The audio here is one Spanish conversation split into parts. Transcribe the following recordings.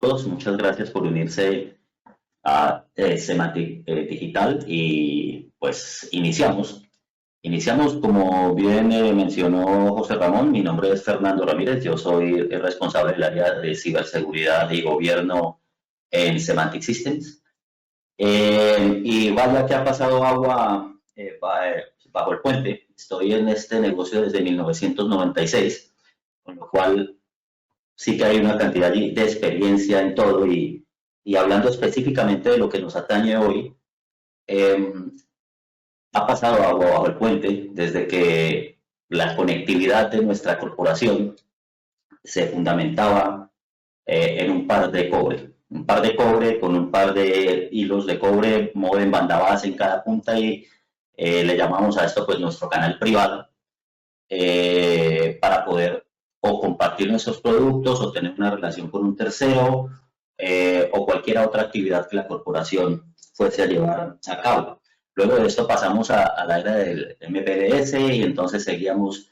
todos, muchas gracias por unirse a Semantic Digital y pues iniciamos. Iniciamos, como bien mencionó José Ramón, mi nombre es Fernando Ramírez, yo soy el responsable del área de ciberseguridad y gobierno en Semantic Systems. Y vaya que ha pasado agua bajo el puente, estoy en este negocio desde 1996, con lo cual sí que hay una cantidad de experiencia en todo y hablando específicamente de lo que nos atañe hoy, eh, ha pasado agua bajo el puente desde que la conectividad de nuestra corporación se fundamentaba en un par de cobre con un par de hilos de cobre, modem banda base en cada punta y le llamamos a esto pues nuestro canal privado para poder o compartir nuestros productos o tener una relación con un tercero o cualquier otra actividad que la corporación fuese a llevar a cabo. Luego de esto pasamos a la era del MPLS y entonces seguíamos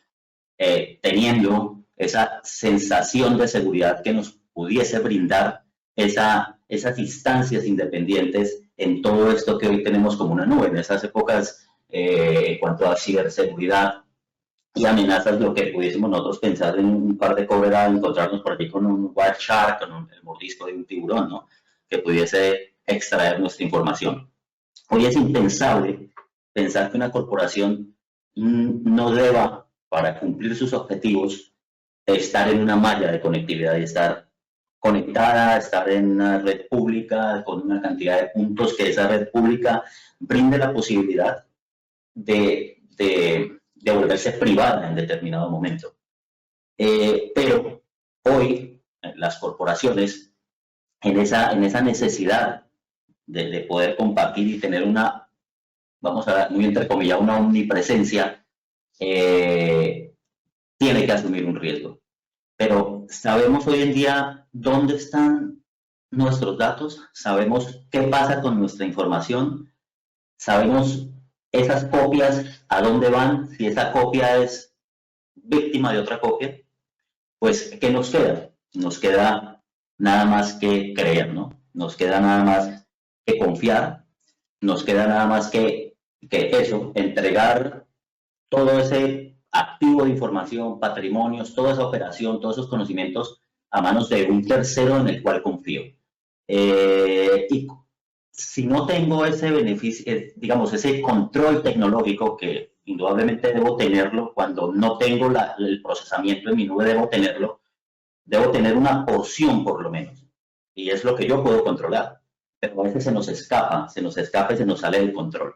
teniendo esa sensación de seguridad que nos pudiese brindar esas instancias independientes en todo esto que hoy tenemos como una nube. En esas épocas, en cuanto a ciberseguridad y amenazas, lo que pudiésemos nosotros pensar en un par de cover a encontrarnos por aquí con un wild shark, con el mordisco de un tiburón, ¿no? Que pudiese extraer nuestra información. Hoy es impensable pensar que una corporación no deba, para cumplir sus objetivos, estar en una malla de conectividad y estar conectada, estar en una red pública con una cantidad de puntos que esa red pública brinde la posibilidad de volverse privada en determinado momento. Pero hoy las corporaciones, en esa necesidad de poder compartir y tener una, vamos a muy entre comillas, una omnipresencia, tiene que asumir un riesgo. Pero sabemos hoy en día dónde están nuestros datos, sabemos qué pasa con nuestra información, sabemos esas copias a dónde van, si esa copia es víctima de otra copia, pues ¿qué nos queda? Nos queda nada más que creer, ¿no? Nos queda nada más que confiar, nos queda nada más que eso, entregar todo ese activo de información, patrimonios, toda esa operación, todos esos conocimientos a manos de un tercero en el cual confío. Y si no tengo ese beneficio, digamos, ese control tecnológico que indudablemente debo tenerlo, cuando no tengo el procesamiento en mi nube debo tener una porción por lo menos. Y es lo que yo puedo controlar. Pero a veces se nos escapa y se nos sale del control.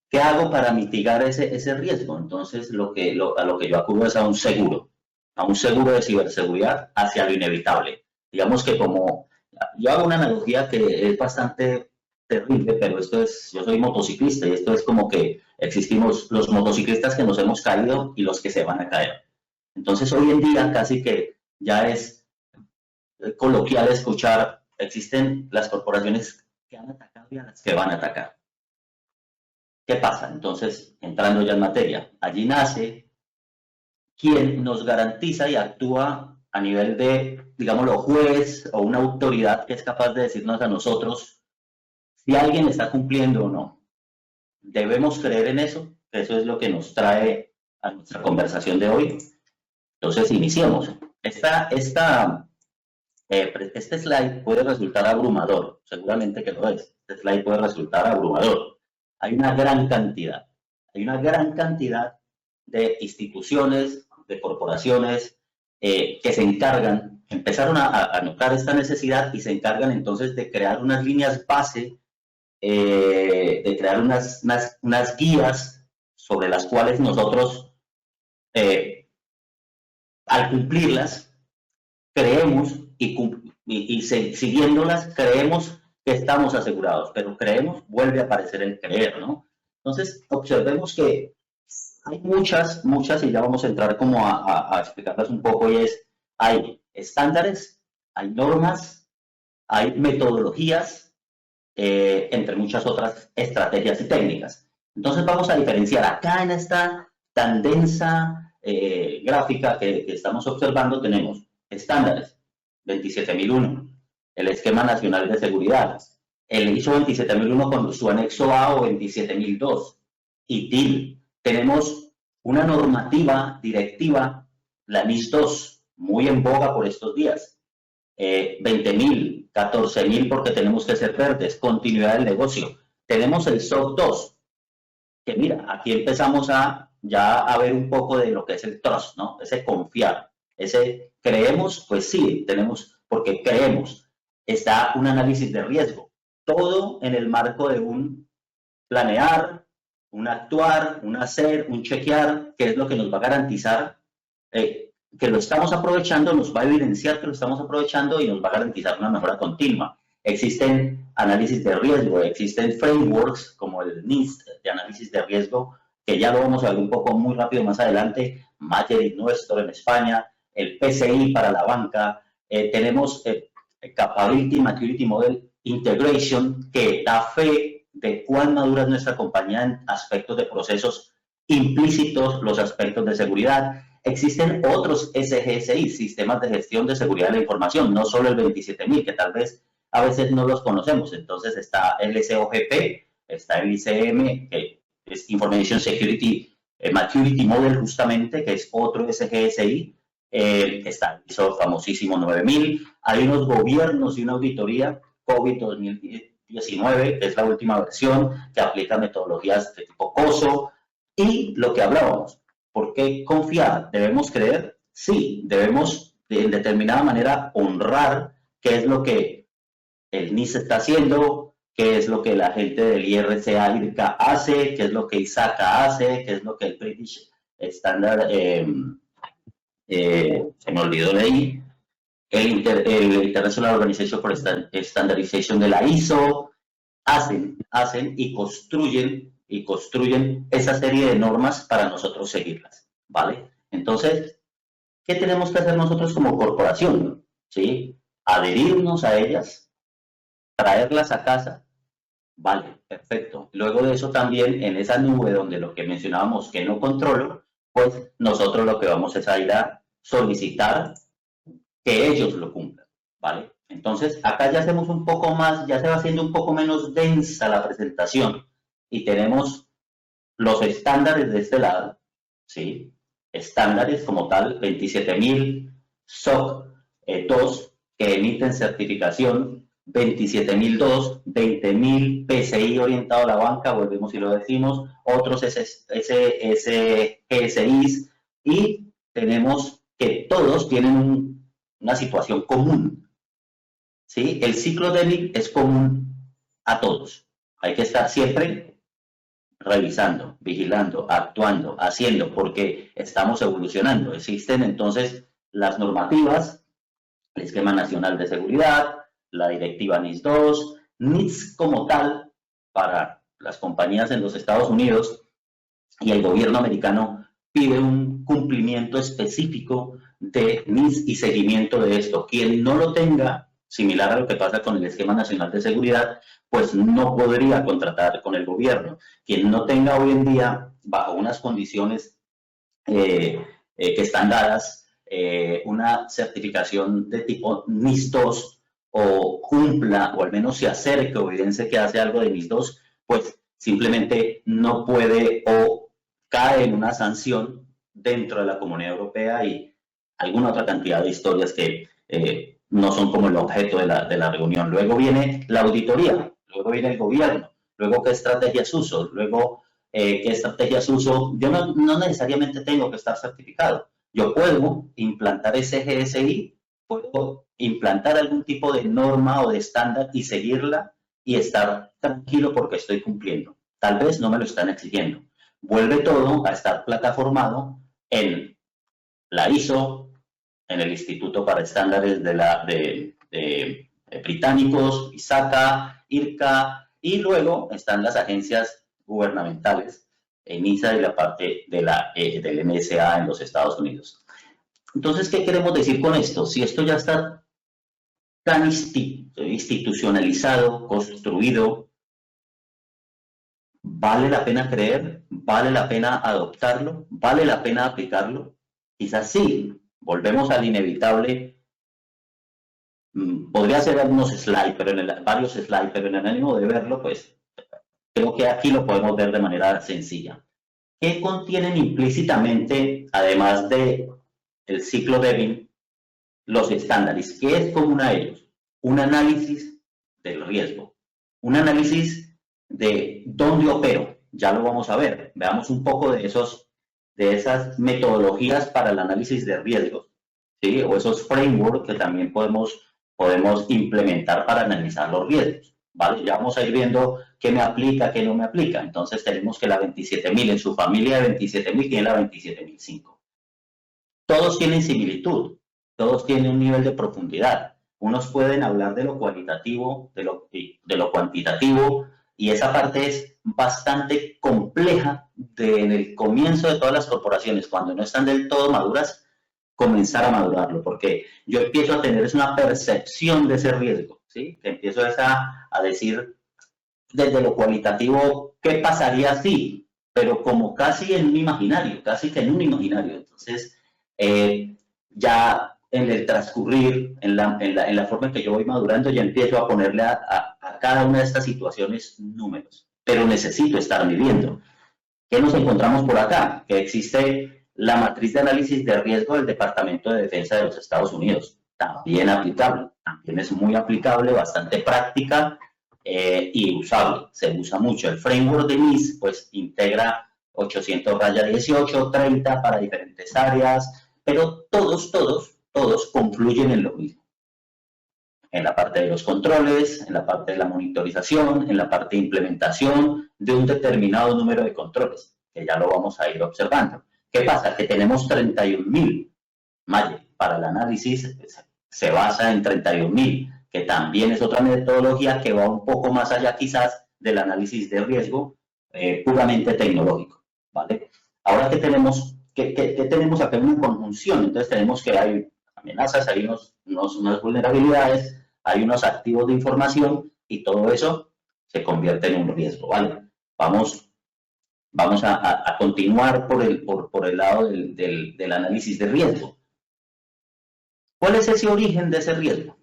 ¿Qué hago para mitigar ese riesgo? Entonces, a lo que yo acudo es a un seguro de ciberseguridad hacia lo inevitable. Digamos que como, yo hago una analogía que es bastante terrible, pero yo soy motociclista y esto es como que existimos los motociclistas que nos hemos caído y los que se van a caer. Entonces, hoy en día casi que ya es coloquial escuchar, existen las corporaciones que han atacado y a las que van a atacar. ¿Qué pasa? Entonces, entrando ya en materia, allí nace quien nos garantiza y actúa a nivel de, digámoslo, juez o una autoridad que es capaz de decirnos a nosotros si alguien está cumpliendo o no. ¿Debemos creer en eso? Eso es lo que nos trae a nuestra conversación de hoy. Entonces, iniciemos. Este slide puede resultar abrumador, seguramente que lo es. Este slide puede resultar abrumador. Hay una gran cantidad de instituciones, de corporaciones que se encargan, empezaron a notar esta necesidad y se encargan entonces de crear unas líneas base, de crear unas guías sobre las cuales nosotros, al cumplirlas, creemos y siguiéndolas, creemos que estamos asegurados, pero creemos, vuelve a aparecer el creer, ¿no? Entonces, observemos que hay muchas, y ya vamos a entrar como a explicarlas un poco, y hay estándares, hay normas, hay metodologías, entre muchas otras estrategias y técnicas. Entonces vamos a diferenciar acá en esta tan densa gráfica que estamos observando, tenemos estándares, 27001, el Esquema Nacional de Seguridad, el ISO 27001 con su anexo A o 27002, ITIL. Tenemos una normativa directiva, la NIS 2, muy en boga por estos días. 20.000, 14.000 porque tenemos que ser verdes, continuidad del negocio. Tenemos el SOC 2, que mira, aquí empezamos ya a ver un poco de lo que es el trust, ¿no? Ese confiar, ese creemos, pues sí, tenemos, porque creemos. Está un análisis de riesgo, todo en el marco de un planear, un actuar, un hacer, un chequear, que es lo que nos va a garantizar que lo estamos aprovechando, nos va a evidenciar que lo estamos aprovechando y nos va a garantizar una mejora continua. Existen análisis de riesgo, existen frameworks como el NIST de análisis de riesgo, que ya lo vamos a ver un poco muy rápido más adelante, Magic nuestro en España, el PCI para la banca, tenemos Capability Maturity Model Integration, que da fe de cuán madura es nuestra compañía en aspectos de procesos implícitos, los aspectos de seguridad. Existen otros SGSI, Sistemas de Gestión de Seguridad de la Información, no solo el 27.000, que tal vez a veces no los conocemos. Entonces está el SOGP, está el ICM, que es Information Security Maturity Model justamente, que es otro SGSI. Está el ISO famosísimo 9000. Hay unos gobiernos y una auditoría, COVID 2019, que es la última versión, que aplica metodologías de tipo COSO. Y lo que hablábamos, ¿por qué confiar? ¿Debemos creer? Sí, debemos de determinada manera honrar qué es lo que el NIS está haciendo, qué es lo que la gente del IRCA IRCA hace, qué es lo que ISACA hace, qué es lo que el British Standard, se me olvidó de ahí, el International Organization for Standardization de la ISO, hacen y construyen esa serie de normas para nosotros seguirlas, ¿vale? Entonces, ¿qué tenemos que hacer nosotros como corporación? ¿Sí? Adherirnos a ellas, traerlas a casa, vale, perfecto. Luego de eso también en esa nube donde lo que mencionábamos que no controlo, pues nosotros lo que vamos es a ir a solicitar que ellos lo cumplan, ¿vale? Entonces, acá ya hacemos un poco más, ya se va haciendo un poco menos densa la presentación y tenemos los estándares de este lado, ¿sí? Estándares como tal, 27.000 SOC 2 que emiten certificación, 27.002, 20.000 PCI orientado a la banca, volvemos y lo decimos, otros SGSIs y tenemos que todos tienen una situación común, ¿sí? El ciclo DEMIC es común a todos. Hay que estar siempre revisando, vigilando, actuando, haciendo, porque estamos evolucionando. Existen entonces las normativas, el Esquema Nacional de Seguridad, la Directiva NIS 2, NIS como tal para las compañías en los Estados Unidos y el gobierno americano pide un cumplimiento específico de NIS y seguimiento de esto. Quien no lo tenga, similar a lo que pasa con el Esquema Nacional de Seguridad, pues no podría contratar con el gobierno. Quien no tenga hoy en día, bajo unas condiciones que están dadas, una certificación de tipo NIS 2 o cumpla, o al menos se acerque o evidencie que hace algo de NIS 2, pues simplemente no puede o cae en una sanción dentro de la Comunidad Europea y alguna otra cantidad de historias que no son como el objeto de la reunión. Luego viene la auditoría, luego viene el gobierno, luego qué estrategias uso, luego qué estrategias uso. Yo no necesariamente tengo que estar certificado. Yo puedo implantar ese GSI, puedo implantar algún tipo de norma o de estándar y seguirla y estar tranquilo porque estoy cumpliendo. Tal vez no me lo están exigiendo. Vuelve todo a estar plataformado en la ISO, en el Instituto para Estándares de británicos, ISACA, IRCA, y luego están las agencias gubernamentales, NISA y la parte del NSA en los Estados Unidos. Entonces, ¿qué queremos decir con esto? Si esto ya está tan institucionalizado, construido, ¿vale la pena creer? ¿Vale la pena adoptarlo? ¿Vale la pena aplicarlo? Quizás sí. Volvemos al inevitable podría hacer algunos slides, varios slides, pero en el ánimo de verlo, pues creo que aquí lo podemos ver de manera sencilla. ¿Qué contienen implícitamente, además de el ciclo Devin, los estándares? ¿Qué es común a ellos? Un análisis del riesgo, un análisis de dónde opero, ya lo vamos a ver. Veamos un poco de esas metodologías para el análisis de riesgos, ¿sí? O esos frameworks que también podemos implementar para analizar los riesgos, ¿vale? Ya vamos a ir viendo qué me aplica, qué no me aplica. Entonces tenemos que la 27000 en su familia de 27000 tiene la 27005. Todos tienen similitud, todos tienen un nivel de profundidad. Unos pueden hablar de lo cualitativo, de lo cuantitativo, y esa parte es bastante compleja en el comienzo de todas las corporaciones, cuando no están del todo maduras, comenzar a madurarlo, porque yo empiezo a tener una percepción de ese riesgo, ¿sí? Que empiezo a decir desde lo cualitativo qué pasaría si, pero como casi en un imaginario, casi que en un imaginario. Entonces, ya en el transcurrir, en la forma en que yo voy madurando, ya empiezo a ponerle a cada una de estas situaciones números, pero necesito estar midiendo. ¿Qué nos encontramos por acá? Que existe la matriz de análisis de riesgo del Departamento de Defensa de los Estados Unidos, también aplicable, también es muy aplicable, bastante práctica y usable, se usa mucho. El framework de NIST pues integra 800-18, 30 para diferentes áreas, pero todos confluyen en lo mismo. En la parte de los controles, en la parte de la monitorización, en la parte de implementación de un determinado número de controles, que ya lo vamos a ir observando. ¿Qué pasa? Que tenemos 31.000. Mayer, para el análisis se basa en 31.000, que también es otra metodología que va un poco más allá quizás del análisis de riesgo puramente tecnológico, ¿vale? Ahora, ¿qué tenemos? ¿Qué tenemos acá en una conjunción? Entonces tenemos que hay amenazas, hay unas vulnerabilidades, hay unos activos de información y todo eso se convierte en un riesgo, ¿vale? Vamos a continuar por el lado del análisis de riesgo. ¿Cuál es ese origen de ese riesgo?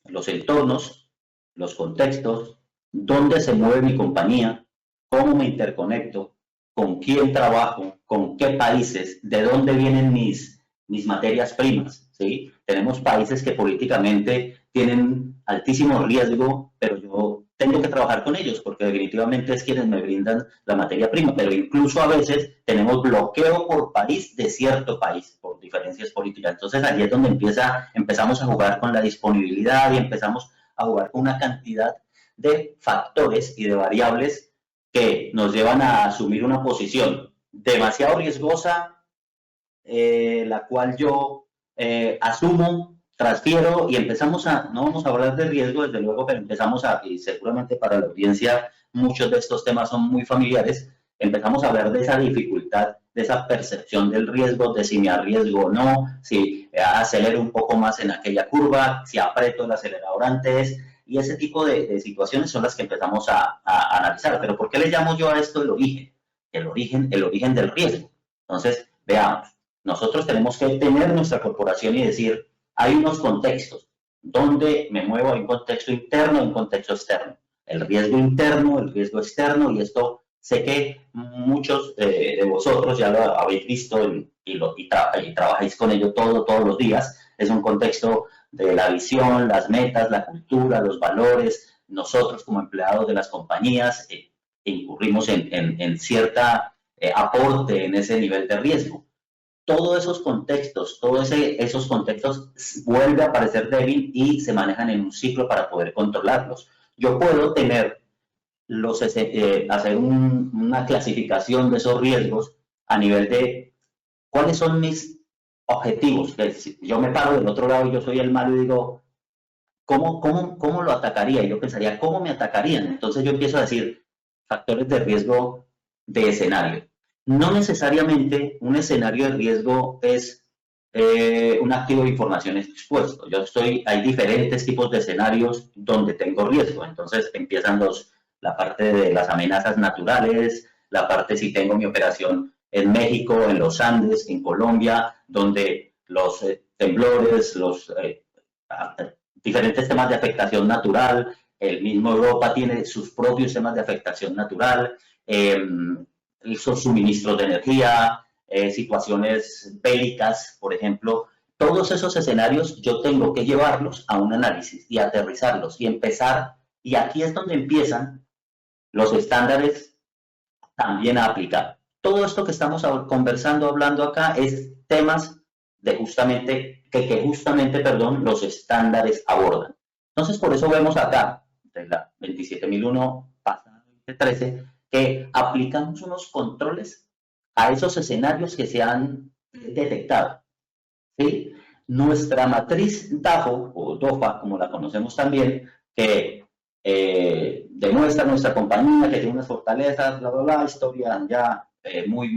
Los entornos, los contextos, dónde se mueve mi compañía, cómo me interconecto, con quién trabajo, con qué países, de dónde vienen mis materias primas, ¿sí? Tenemos países que políticamente tienen altísimo riesgo, pero yo tengo que trabajar con ellos porque definitivamente es quienes me brindan la materia prima, pero incluso a veces tenemos bloqueo por país de cierto país, por diferencias políticas. Entonces allí es donde empezamos a jugar con la disponibilidad y empezamos a jugar con una cantidad de factores y de variables que nos llevan a asumir una posición demasiado riesgosa, la cual yo asumo, transfiero y empezamos no vamos a hablar de riesgo desde luego, pero empezamos y seguramente para la audiencia muchos de estos temas son muy familiares, empezamos a hablar de esa dificultad, de esa percepción del riesgo, de si me arriesgo o no, si acelero un poco más en aquella curva, si aprieto el acelerador antes, y ese tipo de situaciones son las que empezamos a analizar. Pero ¿por qué le llamo yo a esto el origen? El origen del riesgo. Entonces, veamos. Nosotros tenemos que tener nuestra corporación y decir, hay unos contextos donde me muevo, hay un contexto interno y un contexto externo. El riesgo interno, el riesgo externo, y esto sé que muchos de vosotros ya lo habéis visto y trabajáis con ello todos los días. Es un contexto de la visión, las metas, la cultura, los valores. Nosotros como empleados de las compañías incurrimos en cierta aporte en ese nivel de riesgo. Todos esos contextos vuelven a aparecer débil y se manejan en un ciclo para poder controlarlos. Yo puedo tener hacer una clasificación de esos riesgos a nivel de cuáles son mis objetivos. Yo me paro del otro lado y yo soy el malo y digo, ¿cómo lo atacaría? Y yo pensaría, ¿cómo me atacarían? Entonces yo empiezo a decir factores de riesgo de escenario. No necesariamente un escenario de riesgo es un activo de información expuesto. Hay diferentes tipos de escenarios donde tengo riesgo. Entonces empiezan la parte de las amenazas naturales, la parte si tengo mi operación en México, en los Andes, en Colombia, donde los temblores, diferentes temas de afectación natural, el mismo Europa tiene sus propios temas de afectación natural, esos suministros de energía, situaciones bélicas, por ejemplo. Todos esos escenarios yo tengo que llevarlos a un análisis y aterrizarlos y empezar, y aquí es donde empiezan los estándares también a aplicar. Todo esto que estamos conversando, hablando acá, es temas de justamente, perdón, los estándares abordan. Entonces, por eso vemos acá, de la 27001 pasada 2013, que aplicamos unos controles a esos escenarios que se han detectado. ¿Sí? Nuestra matriz DAFO, o DOFA, como la conocemos también, que demuestra nuestra compañía que tiene unas fortalezas, bla, bla, bla, historia ya muy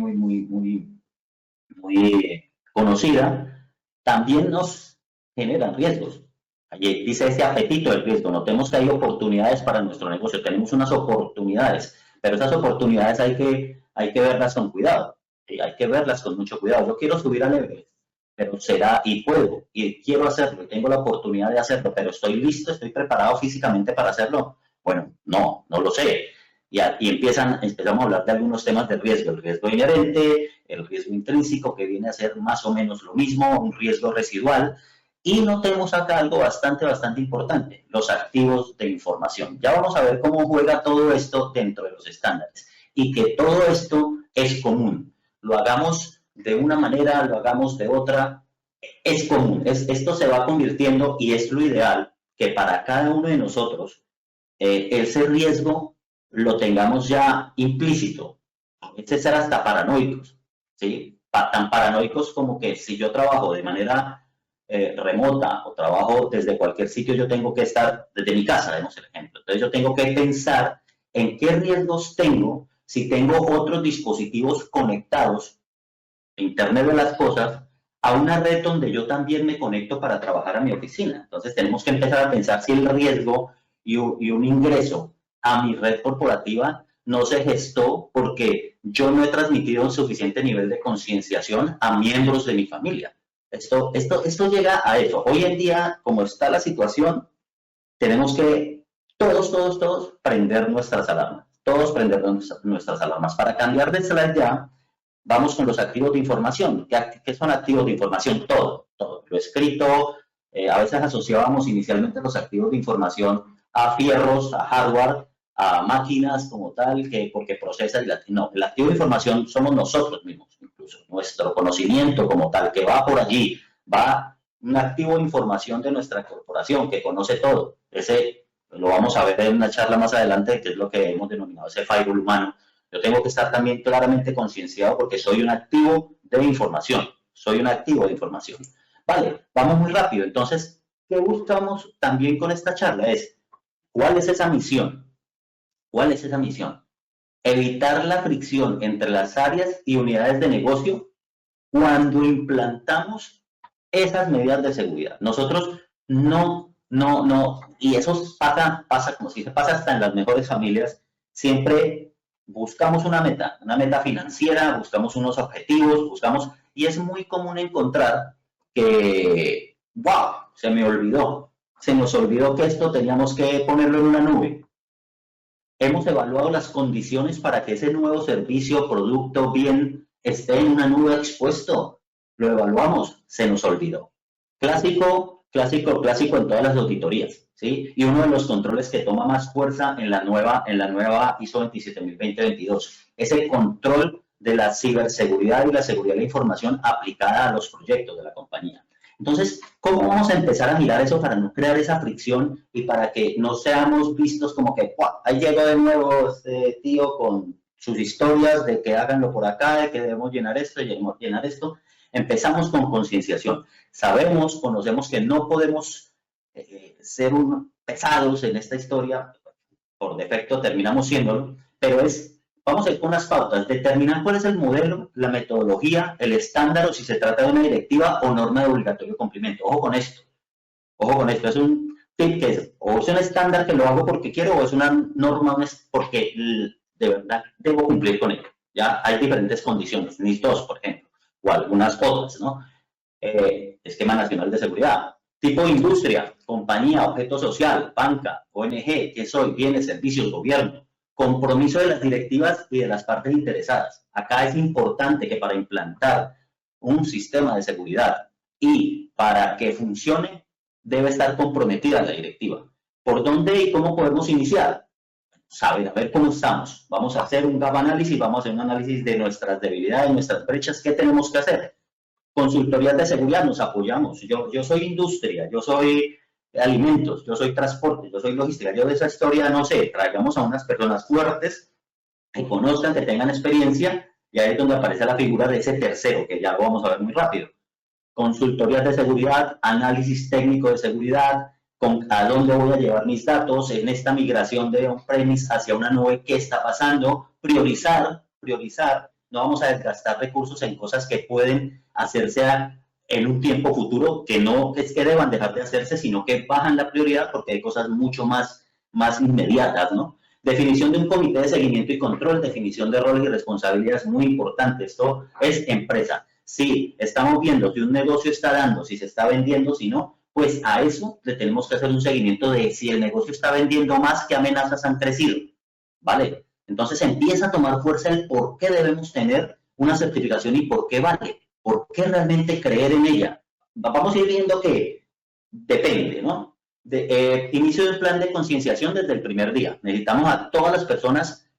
conocida, también nos generan riesgos. Allí dice ese apetito del riesgo. Notemos que hay oportunidades para nuestro negocio, tenemos unas oportunidades, pero esas oportunidades hay que verlas con cuidado, hay que verlas con mucho cuidado. Yo quiero subir al Everest, pero será, y puedo, y quiero hacerlo, y tengo la oportunidad de hacerlo, pero estoy listo, estoy preparado físicamente para hacerlo. Bueno, no lo sé. Y empezamos a hablar de algunos temas de riesgo, el riesgo inherente, el riesgo intrínseco, que viene a ser más o menos lo mismo, un riesgo residual. Y notemos acá algo bastante importante, los activos de información. Ya vamos a ver cómo juega todo esto dentro de los estándares y que todo esto es común. Lo hagamos de una manera, lo hagamos de otra, es común. Esto se va convirtiendo y es lo ideal que para cada uno de nosotros ese riesgo lo tengamos ya implícito. A veces ser hasta paranoicos, ¿sí? Tan paranoicos como que si yo trabajo de manera remota o trabajo desde cualquier sitio, yo tengo que estar desde mi casa, demos el ejemplo. Entonces yo tengo que pensar en qué riesgos tengo si tengo otros dispositivos conectados, Internet de las cosas, a una red donde yo también me conecto para trabajar a mi oficina. Entonces tenemos que empezar a pensar si el riesgo y un ingreso a mi red corporativa no se gestó porque yo no he transmitido un suficiente nivel de concienciación a miembros de mi familia. Esto llega a eso. Hoy en día, como está la situación, tenemos que todos prender nuestras alarmas. Todos prender nuestras alarmas. Para cambiar de slide ya, vamos con los activos de información. ¿Qué son activos de información? Todo. Lo escrito, a veces asociábamos inicialmente los activos de información a fierros, a hardware, a máquinas como tal, porque procesa no, el activo de información somos nosotros mismos, incluso nuestro conocimiento como tal, que va por allí, va un activo de información de nuestra corporación que conoce todo. Ese lo vamos a ver en una charla más adelante, que es lo que hemos denominado ese firewall humano. Yo tengo que estar también claramente concienciado porque soy un activo de información. Vale, vamos muy rápido. Entonces, ¿qué buscamos también con esta charla? ¿Cuál es esa misión? Evitar la fricción entre las áreas y unidades de negocio cuando implantamos esas medidas de seguridad. Nosotros no, y eso pasa como si se pasa hasta en las mejores familias, siempre buscamos una meta financiera, buscamos unos objetivos, y es muy común encontrar que, wow, se nos olvidó que esto teníamos que ponerlo en una nube. Hemos evaluado las condiciones para que ese nuevo servicio, producto, bien, esté en una nube expuesto. Lo evaluamos, se nos olvidó. Clásico en todas las auditorías, ¿sí? Y uno de los controles que toma más fuerza en la nueva ISO 27020-22, es el control de la ciberseguridad y la seguridad de la información aplicada a los proyectos de la compañía. Entonces, ¿cómo vamos a empezar a mirar eso para no crear esa fricción y para que no seamos vistos como que, ¡guau! Ahí llegó de nuevo este tío con sus historias de que háganlo por acá, de que debemos llenar esto y llenar esto? Empezamos con concienciación. Conocemos que no podemos ser pesados en esta historia, por defecto terminamos siéndolo, pero vamos a ir con unas pautas, determinar cuál es el modelo, la metodología, el estándar, o si se trata de una directiva o norma de obligatorio cumplimiento. Ojo con esto, es un tip que es un estándar que lo hago porque quiero, o es una norma porque de verdad debo cumplir con ello. Ya hay diferentes condiciones, NIS 2, por ejemplo, o algunas otras, ¿no? Esquema Nacional de Seguridad, Tipo industria, compañía, objeto social, banca, ONG, ¿qué soy? Bienes, servicios, gobierno. Compromiso de las directivas y de las partes interesadas. Acá es importante que para implantar un sistema de seguridad y para que funcione, debe estar comprometida la directiva. ¿Por dónde y cómo podemos iniciar? Saber, a ver cómo estamos. Vamos a hacer un gap análisis, vamos a hacer un análisis de nuestras debilidades, nuestras brechas, ¿qué tenemos que hacer? Consultorías de seguridad, nos apoyamos. Yo soy industria, yo soy alimentos, yo soy transporte, yo soy logística. Yo de esa historia, no sé, traigamos a unas personas fuertes que conozcan, que tengan experiencia, y ahí es donde aparece la figura de ese tercero, que ya lo vamos a ver muy rápido. Consultorías de seguridad, análisis técnico de seguridad, con a dónde voy a llevar mis datos en esta migración de on-premise hacia una nube, qué está pasando, priorizar, no vamos a desgastar recursos en cosas que pueden hacerse en un tiempo futuro, que no es que deban dejar de hacerse, sino que bajan la prioridad porque hay cosas mucho más inmediatas, ¿no? Definición de un comité de seguimiento y control, definición de roles y responsabilidades, muy importante. Esto es empresa. Si estamos viendo si un negocio está dando, si se está vendiendo, si no, pues a eso le tenemos que hacer un seguimiento de si el negocio está vendiendo más, qué amenazas han crecido, ¿vale? Entonces empieza a tomar fuerza el por qué debemos tener una certificación y por qué vale, por qué realmente creer en ella. Vamos a ir viendo que depende, ¿no? Inicio del plan de concienciación desde el primer día. Necesitamos a todas las personas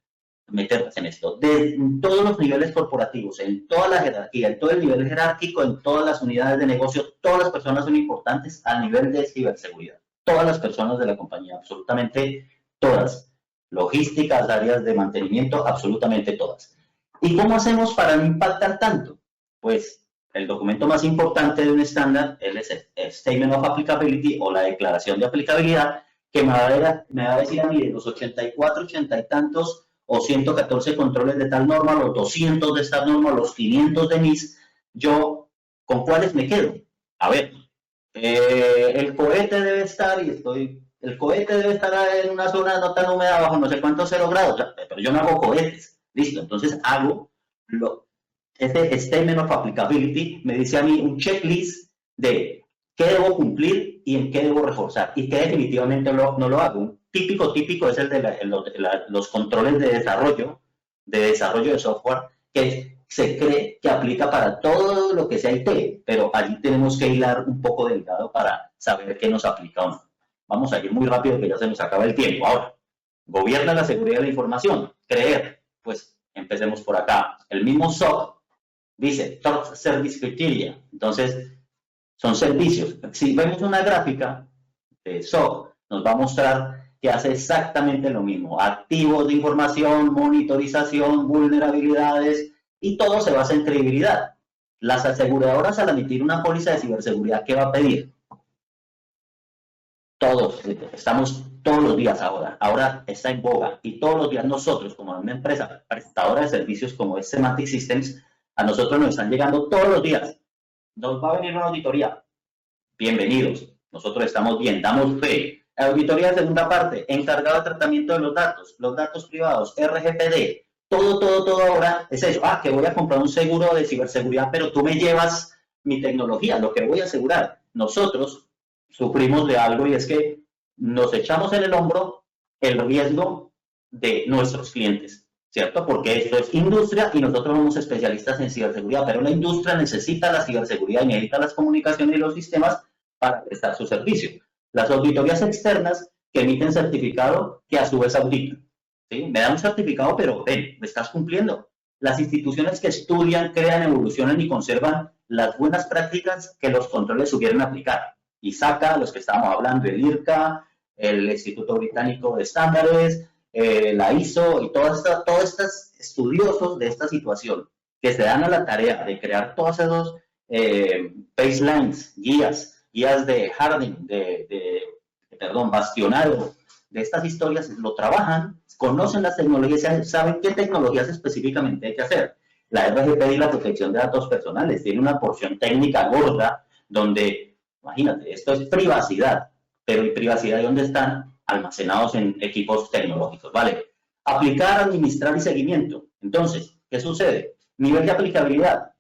meterlas en esto, de todos los niveles corporativos, en toda la jerarquía, en todo el nivel jerárquico, en todas las unidades de negocio. Todas las personas son importantes a nivel de ciberseguridad. Todas las personas de la compañía, absolutamente todas. Logísticas, áreas de mantenimiento, absolutamente todas. ¿Y cómo hacemos para no impactar tanto? Pues el documento más importante de un estándar es el Statement of Applicability o la declaración de aplicabilidad, que me va a decir a mí de los 84, 80 y tantos o 114 controles de tal norma, los 200 de esta norma, los 500 de NIS, yo, ¿con cuáles me quedo? A ver, el cohete debe estar, el cohete debe estar en una zona no tan húmeda, bajo no sé cuántos 0 grados, pero yo no hago cohetes, listo, entonces hago este Statement of Applicability, me dice a mí un checklist de qué debo cumplir y en qué debo reforzar, y qué definitivamente no lo hago. Típico es el de los controles de desarrollo de software, que se cree que aplica para todo lo que sea IT, pero allí tenemos que hilar un poco delgado para saber qué nos aplica o no. Vamos a ir muy rápido que ya se nos acaba el tiempo. Ahora, gobierna la seguridad de la información. Creer, pues empecemos por acá. El mismo SOC dice Trust Service Criteria. Entonces, son servicios. Si vemos una gráfica de SOC, nos va a mostrar que hace exactamente lo mismo. Activos de información, monitorización, vulnerabilidades, y todo se basa en credibilidad. Las aseguradoras, al emitir una póliza de ciberseguridad, ¿qué va a pedir? Todos, estamos todos los días ahora está en boga, y todos los días nosotros, como una empresa prestadora de servicios como es Semantic Systems, a nosotros nos están llegando todos los días. Nos va a venir una auditoría. Bienvenidos. Nosotros estamos bien, damos fe. Auditoría de segunda parte, encargado de tratamiento de los datos privados, RGPD, todo ahora es eso. Que voy a comprar un seguro de ciberseguridad, pero tú me llevas mi tecnología, lo que voy a asegurar. Nosotros sufrimos de algo, y es que nos echamos en el hombro el riesgo de nuestros clientes, ¿cierto? Porque esto es industria y nosotros somos especialistas en ciberseguridad, pero la industria necesita la ciberseguridad y necesita las comunicaciones y los sistemas para prestar su servicio. Las auditorías externas que emiten certificado que a su vez auditan, ¿sí? Me dan un certificado, pero ven, me estás cumpliendo. Las instituciones que estudian, crean, evolucionan y conservan las buenas prácticas que los controles sugieren aplicar. ISACA, los que estábamos hablando, el IRCA, el Instituto Británico de Estándares, la ISO y todos estos estudiosos de esta situación que se dan a la tarea de crear todos esos baselines, guías de hardening, bastionado de estas historias, lo trabajan, conocen las tecnologías, saben qué tecnologías específicamente hay que hacer. La RGPD y la protección de datos personales tiene una porción técnica gorda donde, imagínate, esto es privacidad, pero ¿y privacidad de dónde están? Almacenados en equipos tecnológicos, ¿vale? Aplicar, administrar y seguimiento. Entonces, ¿qué sucede? Nivel de aplicabilidad,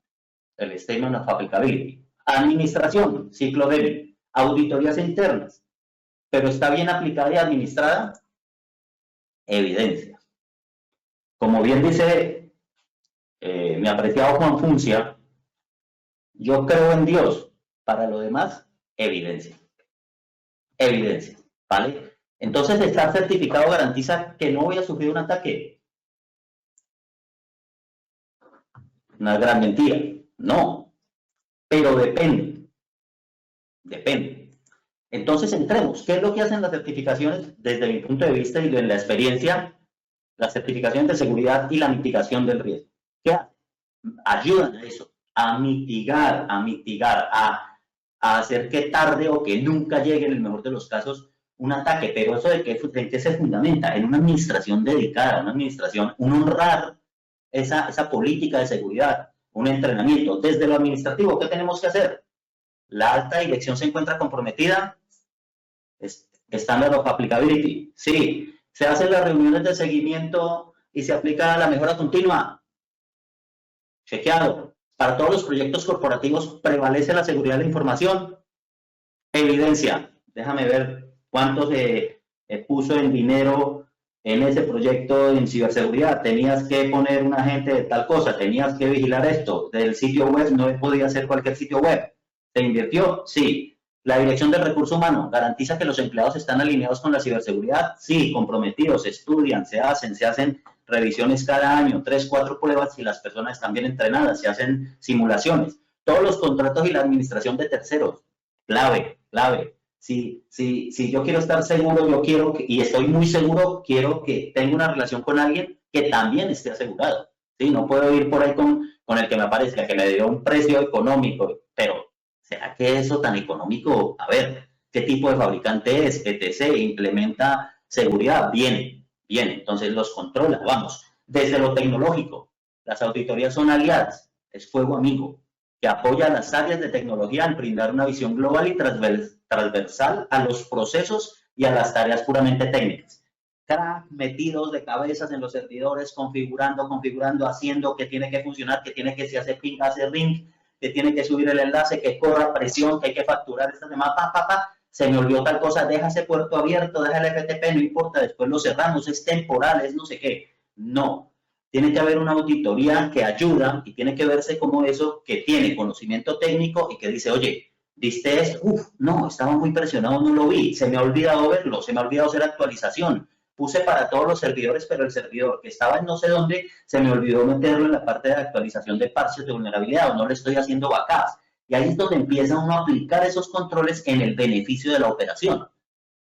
el Statement of Applicability. Administración, ciclo débil. Auditorías internas, pero está bien aplicada y administrada, evidencia. Como bien dice mi apreciado Juan Funcia, yo creo en Dios, para lo demás, evidencia. Evidencia, ¿vale? Entonces, estar certificado garantiza que no voy a sufrir un ataque. Una gran mentira, no, pero depende. Depende. Entonces, entremos. ¿Qué es lo que hacen las certificaciones? Desde mi punto de vista y en la experiencia, las certificaciones de seguridad y la mitigación del riesgo. ¿Qué hacen? Ayudan a eso, a mitigar, a hacer que tarde o que nunca llegue, en el mejor de los casos, un ataque. Pero eso de qué se fundamenta en una administración dedicada, una administración, un honrar esa política de seguridad, un entrenamiento. Desde lo administrativo, ¿qué tenemos que hacer? La alta dirección se encuentra comprometida. Standard of Applicability. Sí. Se hacen las reuniones de seguimiento y se aplica la mejora continua. Chequeado. Para todos los proyectos corporativos prevalece la seguridad de la información. Evidencia. Déjame ver cuánto se puso en dinero en ese proyecto en ciberseguridad. Tenías que poner un agente de tal cosa, tenías que vigilar esto. Del sitio web no podía ser cualquier sitio web. ¿Se invirtió? Sí. La dirección del recurso humano garantiza que los empleados están alineados con la ciberseguridad. Sí, comprometidos, estudian, se hacen revisiones cada año, 3, 4 pruebas y las personas están bien entrenadas, se hacen simulaciones. Todos los contratos y la administración de terceros, clave. Si yo quiero estar seguro, y estoy muy seguro, quiero que tenga una relación con alguien que también esté asegurado. ¿Sí? No puedo ir por ahí con el que me aparezca, que me dio un precio económico, pero ¿será que eso tan económico? A ver, ¿qué tipo de fabricante es? etc. Implementa seguridad. Bien. Entonces los controla. Vamos. Desde lo tecnológico, las auditorías son aliadas. Es fuego amigo, que apoya a las áreas de tecnología en brindar una visión global y transversal a los procesos y a las tareas puramente técnicas. Crack, metidos de cabezas en los servidores, configurando, haciendo que tiene que funcionar, que tiene que, si hace ping, hace ring, que tiene que subir el enlace, que corra presión, que hay que facturar esta semana, se me olvidó tal cosa, deja ese puerto abierto, deja el FTP, no importa, después lo cerramos, es temporal, es no sé qué. No, tiene que haber una auditoría que ayuda y tiene que verse como eso que tiene conocimiento técnico y que dice, oye, ¿viste esto? No, estaba muy presionado, no lo vi, se me ha olvidado verlo, se me ha olvidado hacer actualización. Puse para todos los servidores, pero el servidor que estaba en no sé dónde, se me olvidó meterlo en la parte de actualización de parches de vulnerabilidad, o no le estoy haciendo backups. Y ahí es donde empieza uno a aplicar esos controles en el beneficio de la operación.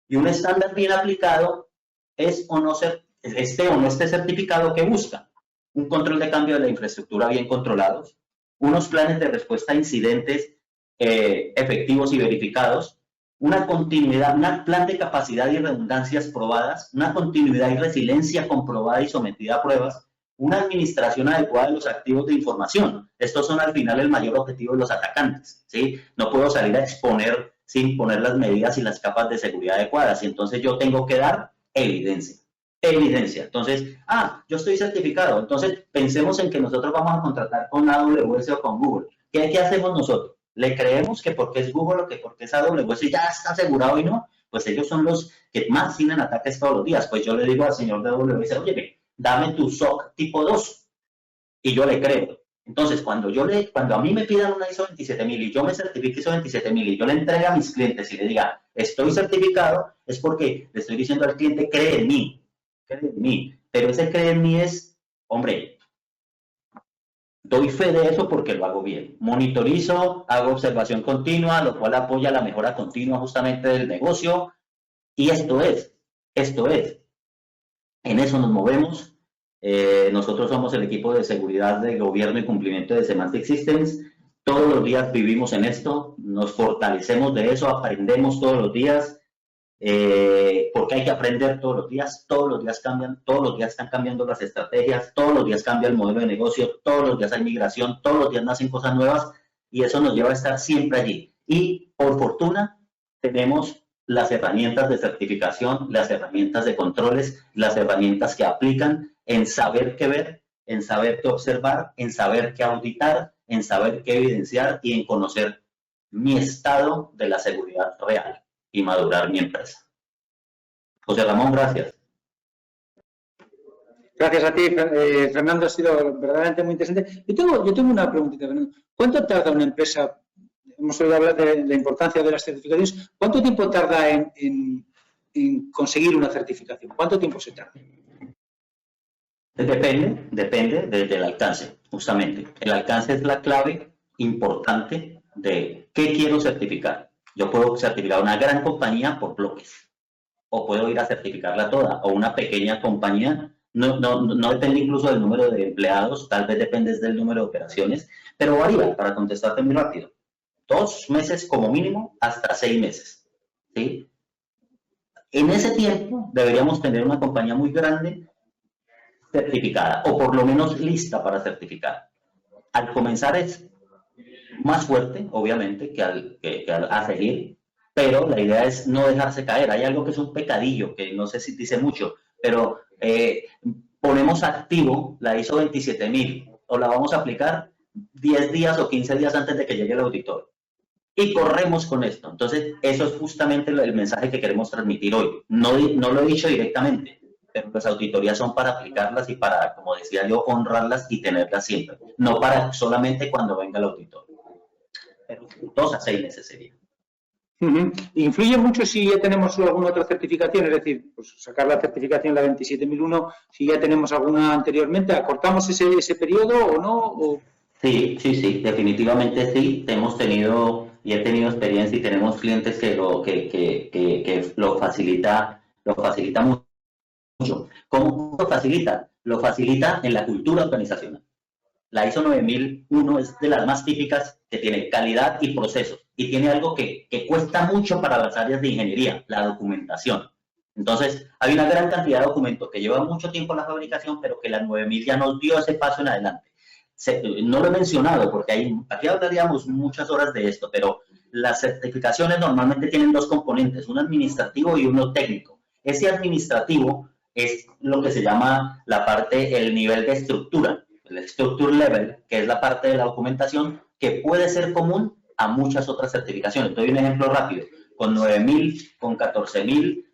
Y un estándar bien aplicado es o no esté certificado, que busca un control de cambio de la infraestructura bien controlados, unos planes de respuesta a incidentes efectivos y verificados, una continuidad, un plan de capacidad y redundancias probadas, una continuidad y resiliencia comprobada y sometida a pruebas, una administración adecuada de los activos de información. Estos son al final el mayor objetivo de los atacantes, ¿sí? No puedo salir a exponer sin poner las medidas y las capas de seguridad adecuadas, y entonces yo tengo que dar evidencia. Entonces, yo estoy certificado, entonces pensemos en que nosotros vamos a contratar con AWS o con Google. ¿Qué hacemos nosotros? ¿Le creemos que porque es Google o que porque es AWS ya está asegurado y no? Pues ellos son los que más tienen ataques todos los días. Pues yo le digo al señor de AWS, oye, dame tu SOC tipo 2 y yo le creo. Entonces, cuando a mí me pidan una ISO 27000 y yo me certifique ISO 27000 y yo le entregue a mis clientes y le diga, estoy certificado, es porque le estoy diciendo al cliente, cree en mí. Pero ese cree en mí es, hombre, doy fe de eso porque lo hago bien. Monitorizo, hago observación continua, lo cual apoya la mejora continua justamente del negocio. Y esto es. En eso nos movemos. Nosotros somos el equipo de seguridad de gobierno y cumplimiento de Semantic Systems. Todos los días vivimos en esto, nos fortalecemos de eso, aprendemos todos los días, porque hay que aprender todos los días cambian, todos los días están cambiando las estrategias, todos los días cambia el modelo de negocio, todos los días hay migración, todos los días nacen cosas nuevas y eso nos lleva a estar siempre allí. Y por fortuna tenemos las herramientas de certificación, las herramientas de controles, las herramientas que aplican en saber qué ver, en saber qué observar, en saber qué auditar, en saber qué evidenciar y en conocer mi estado de la seguridad real y madurar mi empresa. José Ramón, gracias. Gracias a ti, Fernando, ha sido verdaderamente muy interesante. Yo tengo una preguntita, Fernando. ¿Cuánto tarda una empresa? Hemos oído hablar de la importancia de las certificaciones. ¿Cuánto tiempo tarda en conseguir una certificación? ¿Cuánto tiempo se tarda? Depende del alcance, justamente. El alcance es la clave importante de qué quiero certificar. Yo puedo certificar una gran compañía por bloques, o puedo ir a certificarla toda, o una pequeña compañía. No depende incluso del número de empleados, tal vez depende del número de operaciones, pero varía, para contestarte muy rápido. 2 meses como mínimo hasta 6 meses, ¿sí? En ese tiempo deberíamos tener una compañía muy grande certificada, o por lo menos lista para certificar. Al comenzar es más fuerte, obviamente, que a seguir, pero la idea es no dejarse caer. Hay algo que es un pecadillo, que no sé si dice mucho, pero ponemos activo la ISO 27000 o la vamos a aplicar 10 días o 15 días antes de que llegue el auditor. Y corremos con esto. Entonces, eso es justamente el mensaje que queremos transmitir hoy. No lo he dicho directamente, pero las auditorías son para aplicarlas y para, como decía yo, honrarlas y tenerlas siempre. No para solamente cuando venga el auditor. Pero 2 a 6 meses sería. ¿Influye mucho si ya tenemos alguna otra certificación? Es decir, pues sacar la certificación, la 27001, si ya tenemos alguna anteriormente, ¿acortamos ese periodo o no? ¿O? Sí, definitivamente sí. Hemos tenido y he tenido experiencia y tenemos clientes que lo facilita mucho. ¿Cómo lo facilita? Lo facilita en la cultura organizacional. La ISO 9001 es de las más típicas, que tiene calidad y procesos, y tiene algo que cuesta mucho para las áreas de ingeniería, la documentación. Entonces, hay una gran cantidad de documentos que llevan mucho tiempo en la fabricación, pero que la 9000 ya nos dio ese paso en adelante. No lo he mencionado porque aquí hablaríamos muchas horas de esto, pero las certificaciones normalmente tienen 2 componentes, uno administrativo y uno técnico. Ese administrativo es lo que se llama el nivel de estructura, el structure level, que es la parte de la documentación que puede ser común a muchas otras certificaciones. Te doy un ejemplo rápido, con 9000, con 14000,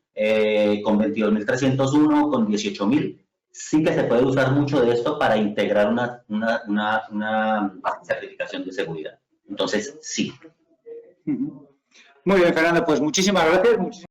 con 22301, con 18000, sí que se puede usar mucho de esto para integrar una certificación de seguridad. Entonces, sí. Muy bien, Fernando, pues muchísimas gracias.